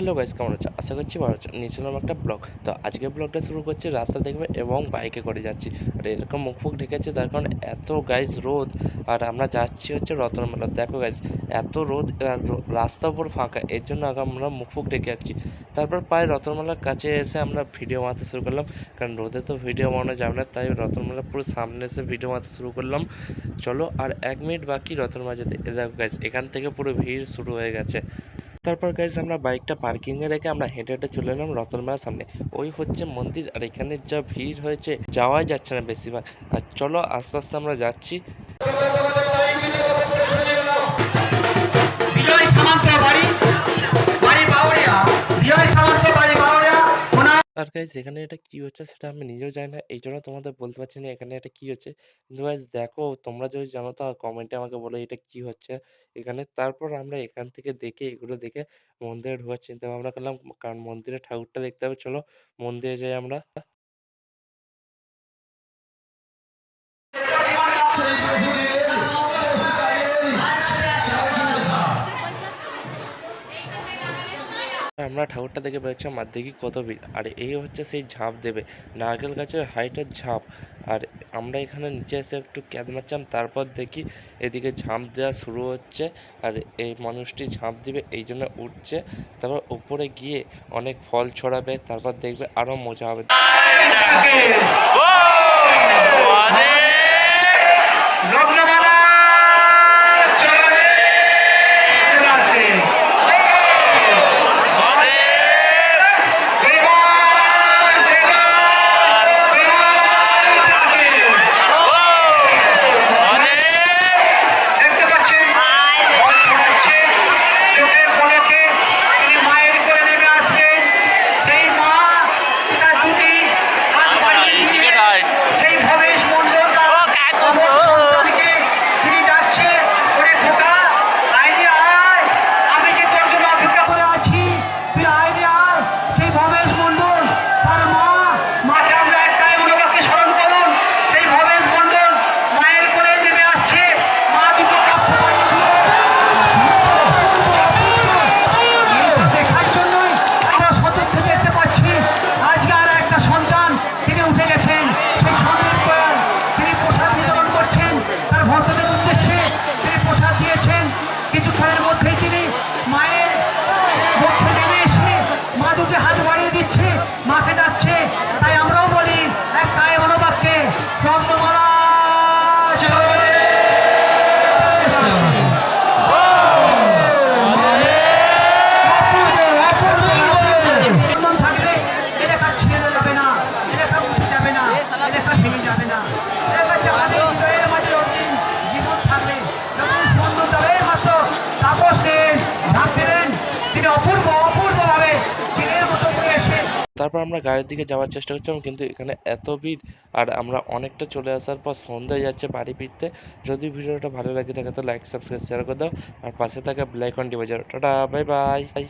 Hello guys, কেমন আছো? আশা করছি ভালো আছো। নিয়েছিলাম একটা ব্লগ। তো আজকের ব্লগটা শুরু করছি রাস্তা দেখবে এবং বাইকে করে যাচ্ছি। আর এরকম মুখ ফুক ঢেকেছে তার কারণ এত গাইস রোদ। আর আমরা যাচ্ছি হচ্ছে রতনমেলা। দেখো গাইস, এত রোদ আর রাস্তা উপর ফাঁকা, এর জন্য আগে আমরা মুখ ফুক ঢেকে যাচ্ছি। তারপর প্রায় রতনমেলার কাছে এসে আমরা ভিডিও মারতে শুরু করলাম, কারণ রোদে তো ভিডিও বানানো যাবে না, তাই রতনমেলা পুরো সামনে এসে ভিডিও মারতে শুরু করলাম। চলো, আর 1 মিনিট বাকি রতনমেলা যেতে। দেখো গাইস, এখান থেকে পুরো ভিড় শুরু হয়ে গেছে। তারপর গাইজ আমরা বাইকটা পার্কিংয়ে রেখে আমরা হেঁটে হেঁটে চলে এলাম রতনমেলার সামনে। ওই হচ্ছে মন্দির, আর এখানে যা ভিড় হয়েছে যাওয়াই যাচ্ছে না বেশিরভাগ। আর চলো আস্তে আস্তে আমরা যাচ্ছি। আর গাইজ এখানে এটা কি হচ্ছে সেটা আমি নিজেও জানি না, এই জন্য তোমাদের বলতে পারছি না এখানে এটা কি হচ্ছে। কিন্তু গাইজ দেখো, তোমরা যদি জানো তো কমেন্টে আমাকে বলো এটা কি হচ্ছে এখানে। তারপর আমরা এখান থেকে দেখে এগুলো দেখে মন্দিরে ঢোকার চিন্তা ভাবনা করলাম, কারণ মন্দিরে ঠাকুরটা দেখতে হবে। চলো মন্দিরে যাই আমরা। আমরা ঠাকুরটা দেখে বেরোচ্ছিলাম আর দেখি কত ভিড়। আর এই হচ্ছে সেই ঝাঁপ দেবে, নারকেল গাছের হাইটের ঝাঁপ। আর আমরা এখানে নিচে এসে একটু ক্যাদ মারছিলাম, তারপর দেখি এদিকে ঝাঁপ দেওয়া শুরু হচ্ছে। আর এই মানুষটি ঝাঁপ দিবে এই জন্য উঠছে। তারপর উপরে গিয়ে অনেক ফল ছড়াবে, তারপর দেখবে আরও মজা হবে। কিছুক্ষণের মধ্যেই তিনি মায়ের পক্ষে নেমে এসে মা দুটি হাত বাড়িয়ে দিচ্ছে, মাকে ডাকছে। তাই আমরাও বলি এক কায়ে মনোবাক্যে রত্নমালা থাকবে, এলাকা ছিঁড়ে যাবে না, এলাকা মুছে যাবে না, এলাকা ভেঙে যাবে না। এলাকা আমাদের হৃদয়ের মাঝে রঙিন জীবন থাকবে, যখন স্পন্দন দেবে মাত্র তাপস তিনি অপূর্ব অপূর্বভাবে চিনের মতো করে এসে। তারপর আমরা গাড়ির দিকে যাওয়ার চেষ্টা করছিলাম, কিন্তু এখানে এত ভিড়। আর আমরা অনেকটা চলে আসার পর সন্ধ্যা হয়ে যাচ্ছে বাড়ি ফিরতে। যদি ভিডিওটা ভালো লাগে থাকে তো লাইক সাবস্ক্রাইব শেয়ার করে দাও, আর পাশে থাকা বেল আইকনটি বাজাও। Tata, bye bye.